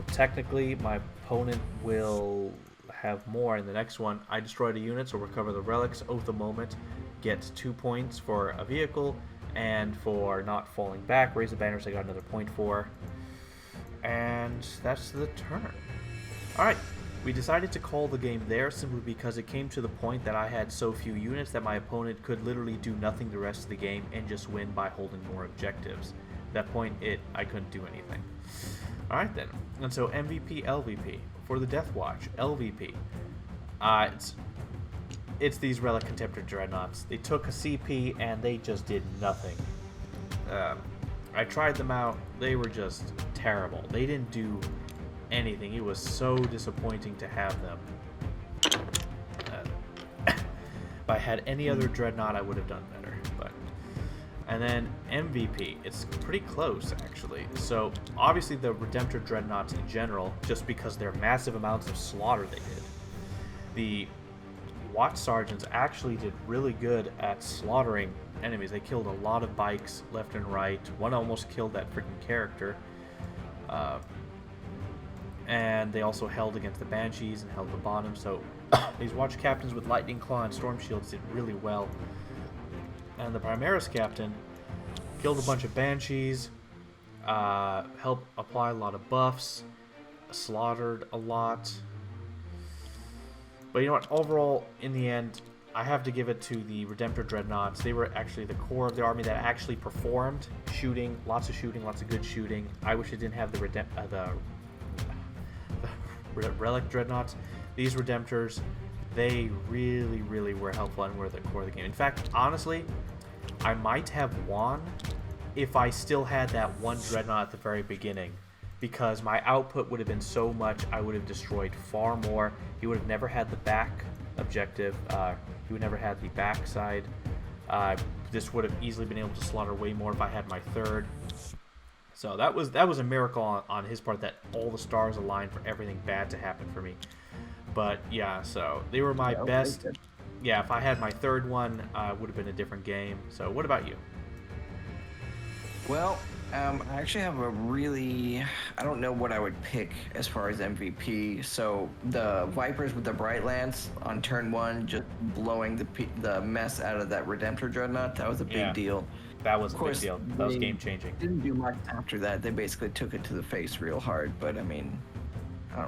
Technically, my opponent will have more in the next one. I destroyed a unit, so recover the relics. Oath the Moment gets 2 points for a vehicle, and for not falling back, raise the banners, I got another point for. And that's the turn. Alright, we decided to call the game there simply because it came to the point that I had so few units that my opponent could literally do nothing the rest of the game and just win by holding more objectives. At that point, I couldn't do anything. Alright then, and so MVP, LVP. For the Deathwatch, LVP. It's these Relic Contemptor Dreadnoughts. They took a CP and they just did nothing. I tried them out. They were just terrible. They didn't do anything. It was so disappointing to have them. If I had any other Dreadnought, I would have done better. And then MVP, it's pretty close actually. So obviously the Redemptor Dreadnoughts in general, just because they're massive amounts of slaughter they did. The Watch Sergeants actually did really good at slaughtering enemies. They killed a lot of bikes left and right. One almost killed that freaking character. And they also held against the Banshees and held the bottom. So these Watch Captains with Lightning Claw and Storm Shields did really well. And the Primaris Captain killed a bunch of Banshees, helped apply a lot of buffs, slaughtered a lot. But you know what? Overall, in the end, I have to give it to the Redemptor Dreadnoughts. They were actually the core of the army that actually performed. Shooting, lots of good shooting. I wish it didn't have the Relic Dreadnoughts. These Redemptors, they really were helpful and were the core of the game. In fact, honestly, I might have won if I still had that one Dreadnought at the very beginning, because my output would have been so much. I would have destroyed far more. He would have never had the back objective. He would never had the back side. This would have easily been able to slaughter way more if I had my third. So that was a miracle on his part that all the stars aligned for everything bad to happen for me. But yeah, so they were my best. Yeah, if I had my third one, it would have been a different game. So what about you? Well, I actually have I don't know what I would pick as far as MVP. So the Vipers with the Bright Lance on turn 1, just blowing the mess out of that Redemptor Dreadnought, that was a big deal. That was a big deal. That was game changing. Didn't do much after that. They basically took it to the face real hard. But I mean, I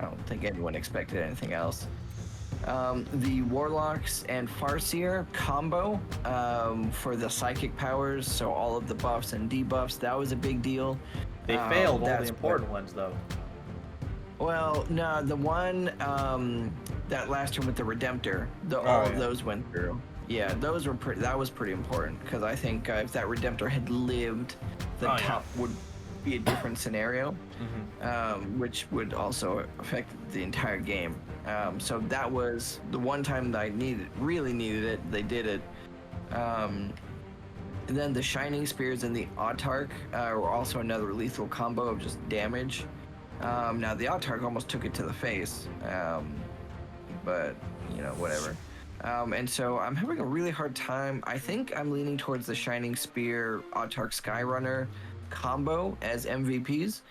don't think anyone expected anything else. The Warlocks and Farseer combo for the psychic powers, so all of the buffs and debuffs, that was a big deal. They failed all the important ones though. Well, no, the one that last turn with the Redemptor, all of those went through. Yeah, those were that was pretty important, because I think if that Redemptor had lived, the top would be a different scenario, which would also affect the entire game. So that was the one time that I really needed it. They did it. And then the Shining Spears and the Autarch were also another lethal combo of just damage. Now the Autarch almost took it to the face, but whatever. And so I'm having a really hard time. I think I'm leaning towards the Shining Spear Autarch Skyrunner combo as MVPs,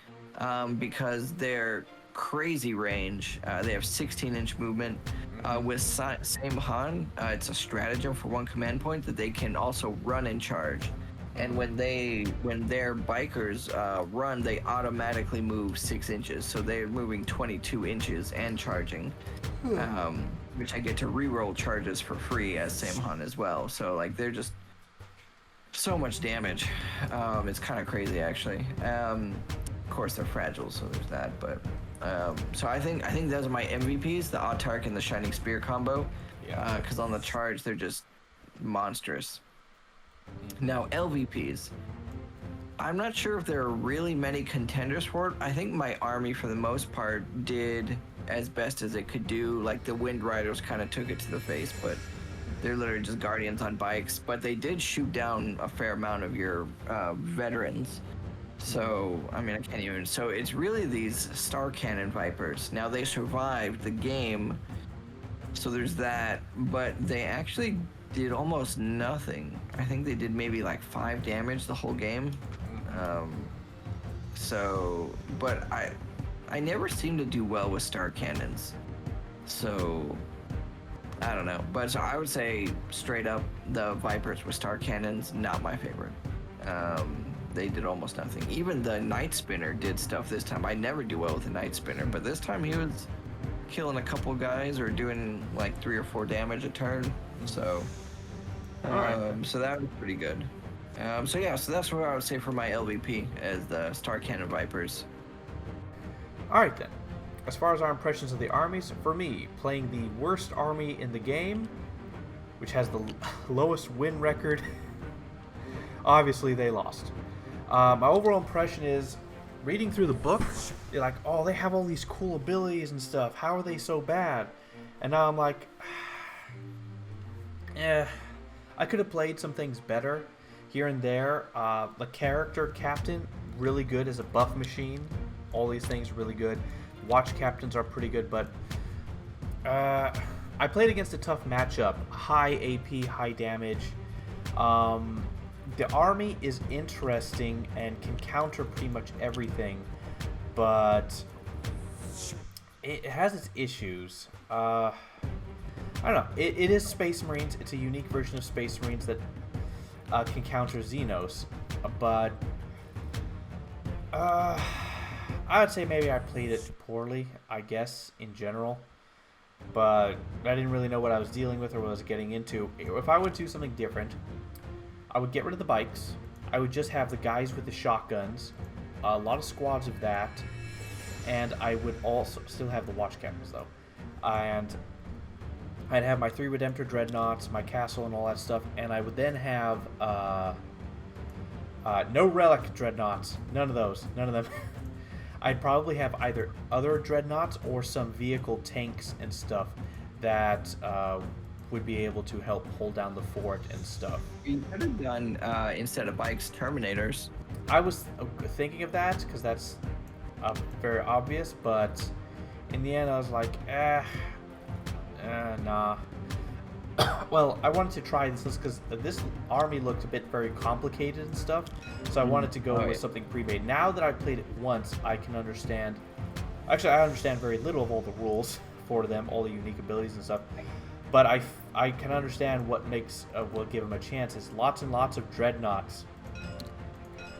because they're crazy range. They have 16-inch movement. With Same Han, it's a stratagem for 1 command point that they can also run and charge. And when their bikers run, they automatically move 6 inches. So they're moving 22 inches and charging, which I get to reroll charges for free as Same Han as well. So like they're just so much damage. It's kind of crazy actually. Of course they're fragile, so there's that. But So I think those are my MVPs, the Autark and the Shining Spear combo. Yeah. Because on the charge they're just monstrous. Now LVPs. I'm not sure if there are really many contenders for it. I think my army, for the most part, did as best as it could do. Like the Wind Riders kind of took it to the face, but they're literally just guardians on bikes. But they did shoot down a fair amount of your veterans. So, I mean, I can't even. So it's really these Star Cannon Vipers. Now they survived the game, so there's that. But they actually did almost nothing. I think they did maybe like 5 damage the whole game. But I never seem to do well with Star Cannons. So, I don't know. But so I would say straight up, the Vipers with Star Cannons, not my favorite. They did almost nothing. Even the Night Spinner did stuff this time. I never do well with the Night Spinner, but this time he was killing a couple guys or doing like 3 or 4 damage a turn. So, so that was pretty good. So that's what I would say for my LVP as the Star Cannon Vipers. Alright then. As far as our impressions of the armies, for me, playing the worst army in the game, which has the lowest win record, obviously they lost. My overall impression is, reading through the book, you're like, oh, they have all these cool abilities and stuff. How are they so bad? And now I'm like, I could have played some things better here and there. The character captain, really good as a buff machine. All these things really good. Watch captains are pretty good, but I played against a tough matchup. High AP, high damage. The army is interesting and can counter pretty much everything, but it has its issues. I don't know. It is Space Marines. It's a unique version of Space Marines that can counter Xenos, but I would say maybe I played it poorly, I guess, in general. But I didn't really know what I was dealing with or what I was getting into. If I would do something different, I would get rid of the bikes. I would just have the guys with the shotguns, a lot of squads of that, and I would also still have the watch captains though. And I'd have my 3 Redemptor Dreadnoughts, my castle and all that stuff, and I would then have no Relic Dreadnoughts. None of those. None of them. I'd probably have either other Dreadnoughts or some vehicle tanks and stuff that would be able to help hold down the fort and stuff. You could have done, instead of bikes, Terminators. I was thinking of that because that's very obvious, but in the end I was like, nah. Well, I wanted to try this because this army looked a bit very complicated and stuff, so I wanted to go with something pre-made. Now that I've played it once, I can understand. Actually, I understand very little of all the rules for them, all the unique abilities and stuff. But I can understand what makes will give them a chance. Is lots and lots of dreadnoughts.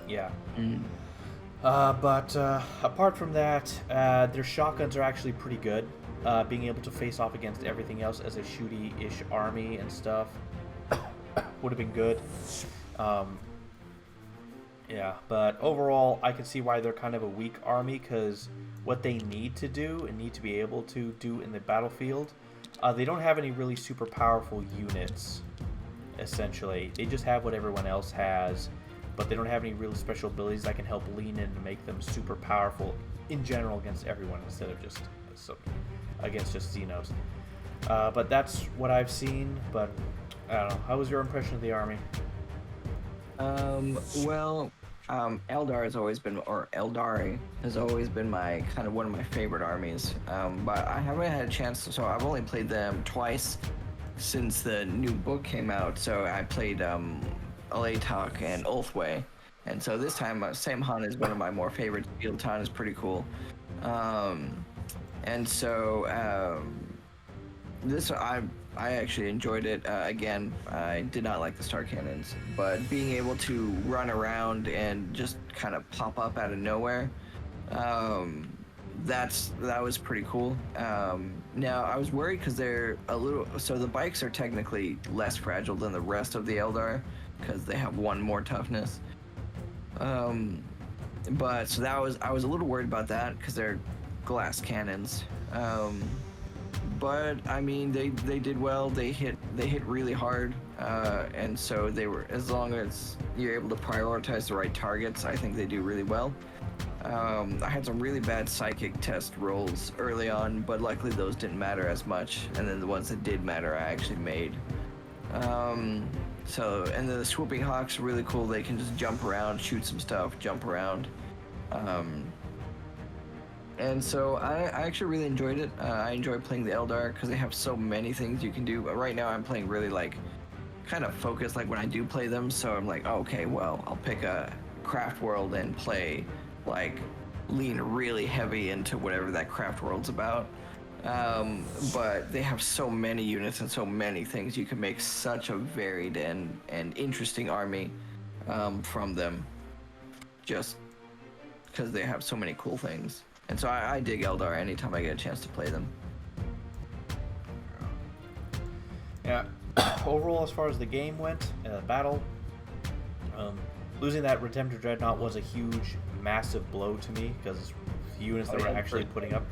Yeah. But apart from that, their shotguns are actually pretty good. Being able to face off against everything else as a shooty-ish army and stuff would have been good. Yeah, but overall, I can see why they're kind of a weak army, because what they need to do and need to be able to do in the battlefield, they don't have any really super powerful units, essentially. They just have what everyone else has, but they don't have any really special abilities that can help lean in and make them super powerful in general against everyone instead of just against just Xenos. But that's what I've seen, but I don't know. How was your impression of the army? Eldar has always been, or Aeldari has always been my kind of one of my favorite armies. But I haven't had a chance, so I've only played them twice since the new book came out. So I played Alatok and Ulthway, and so this time Sam Han is one of my more favorites. Field Town is pretty cool. And so this I actually enjoyed it. Again, I did not like the Star Cannons, but being able to run around and just kind of pop up out of nowhere, that was pretty cool. Now I was worried because they're a little. So the bikes are technically less fragile than the rest of the Eldar because they have 1 more toughness. But so I was a little worried about that because they're glass cannons. But I mean, they did well. They hit really hard, and so they were, as long as you're able to prioritize the right targets, I think they do really well. I had some really bad psychic test rolls early on, but luckily those didn't matter as much. And then the ones that did matter, I actually made. So, and then the swooping hawks are really cool. They can just jump around, shoot some stuff, jump around. And so I actually really enjoyed it. I enjoy playing the Eldar because they have so many things you can do. But right now I'm playing really like kind of focused, like when I do play them. So I'm like, oh, okay, well, I'll pick a craft world and play, like, lean really heavy into whatever that craft world's about. But they have so many units and so many things. You can make such a varied and interesting army from them, just because they have so many cool things. And so I dig Eldar anytime I get a chance to play them. Yeah. Overall, as far as the game went, battle, losing that Redemptor Dreadnought was a huge, massive blow to me because the units that were actually putting up.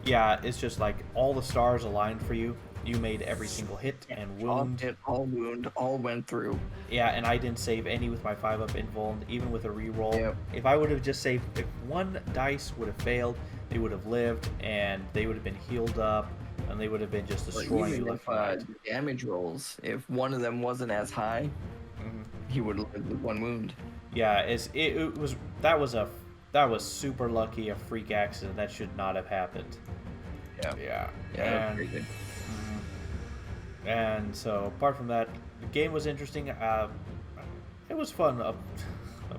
Yeah, it's just like all the stars aligned for you. You made every single hit and wound. All went through. Yeah, and I didn't save any with my 5-up invuln, even with a reroll. Yep. If I would have just saved, if one dice would have failed, they would have lived, and they would have been healed up, and they would have been just destroying you left and right. Damage rolls, if one of them wasn't as high, he would have lived with one wound. Yeah, that was super lucky, a freak accident. That should not have happened. Yeah. And, Very good. And so, apart from that, the game was interesting. It was fun up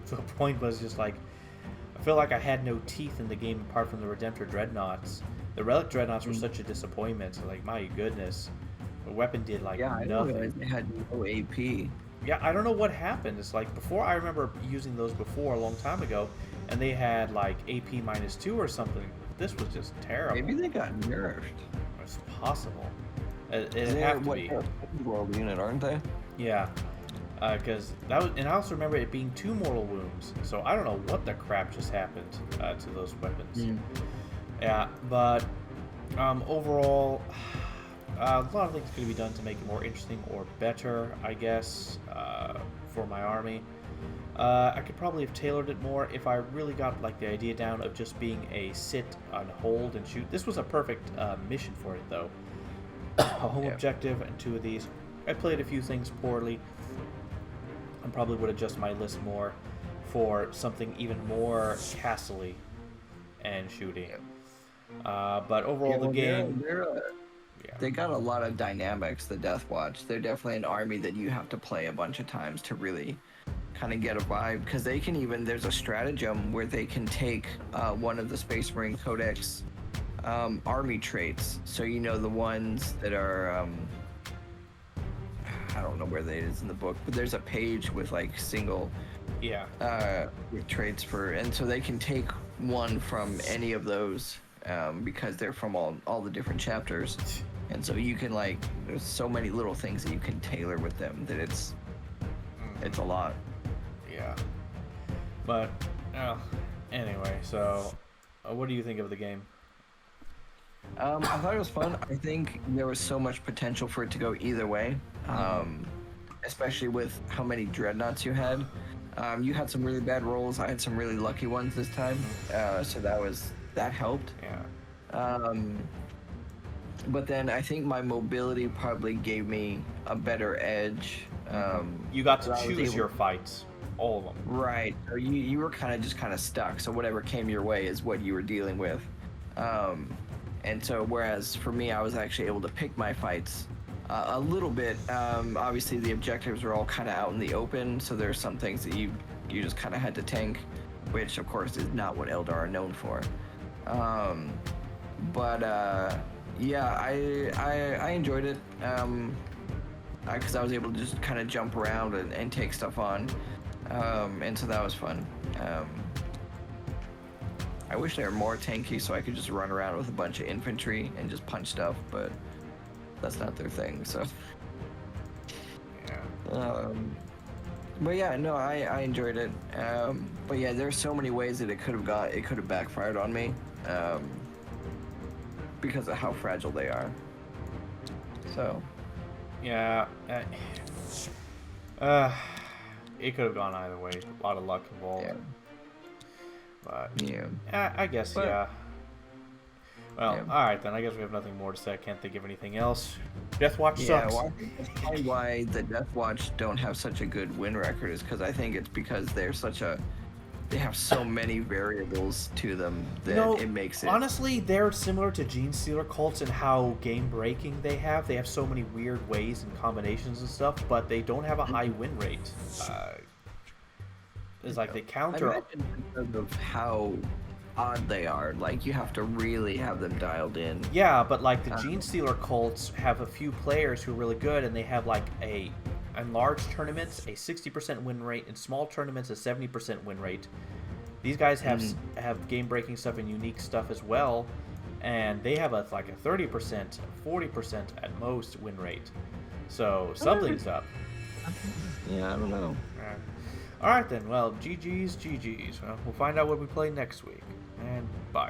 to a point, but it's just like, I feel like I had no teeth in the game apart from the Redemptor Dreadnoughts. The Relic Dreadnoughts were such a disappointment. So, like, my goodness, the weapon did like I nothing. didn't they had no AP. Yeah, I don't know what happened. It's like, before, I remember using those before a long time ago, and they had like AP -2 or something. This was just terrible. Maybe they got nerfed. It's possible. It have to be. World unit, aren't they? Yeah, because that was, and I also remember it being 2 mortal wounds. So I don't know what the crap just happened to those weapons. Yeah, but overall, a lot of things could be done to make it more interesting or better, I guess, for my army. I could probably have tailored it more if I really got like the idea down of just being a sit and hold and shoot. This was a perfect mission for it, though. A home objective and 2 of these. I played a few things poorly. I probably would adjust my list more for something even more castle-y and shooting. But overall, the game... They got a lot of dynamics, the Deathwatch. They're definitely an army that you have to play a bunch of times to really kind of get a vibe, because they can even, there's a stratagem where they can take one of the Space Marine Codex army traits. So you know the ones that are I don't know where that is in the book, but there's a page with like single with traits for, and so they can take one from any of those because they're from all the different chapters, and so you can, like, there's so many little things that you can tailor with them that it's a lot. Yeah, but anyway, so what do you think of the game? I thought it was fun. I think there was so much potential for it to go either way, especially with how many dreadnoughts you had. You had some really bad rolls. I had some really lucky ones this time, so that helped. Yeah. But then I think my mobility probably gave me a better edge. You got to choose your fights, all of them. Right. So you were kind of stuck. So whatever came your way is what you were dealing with. And so, whereas for me, I was actually able to pick my fights a little bit. Obviously, the objectives were all kind of out in the open, so there are some things that you just kind of had to tank, which of course is not what Eldar are known for. Yeah, I enjoyed it because I was able to just kind of jump around and take stuff on, and so that was fun. I wish they were more tanky so I could just run around with a bunch of infantry and just punch stuff, but that's not their thing, so. Yeah. But yeah, no, I enjoyed it. But yeah, there's so many ways that it could have backfired on me. because of how fragile they are. So. Yeah. It could have gone either way. A lot of luck involved. Yeah. But Yeah. I guess But, yeah. Well, yeah. all right then. I guess we have nothing more to say. I can't think of anything else. Deathwatch Yeah, sucks. well, that's probably why the Deathwatch don't have such a good win record is because I think it's because they have so many variables to them that it makes it. Honestly, they're similar to Gene Stealer cults in how game breaking they have. They have so many weird ways and combinations and stuff, but they don't have a high win rate. It's like they counter. I imagine because of how odd they are, like you have to really have them dialed in. Yeah, but like the Gene Stealer cults have a few players who are really good, and they have like in large tournaments a 60% win rate, in small tournaments a 70% win rate. These guys have game breaking stuff and unique stuff as well, and they have like a 30%, 40% at most win rate. So something's up. Yeah, I don't know. All right then. Well, GG's. Well, we'll find out what we play next week, and bye.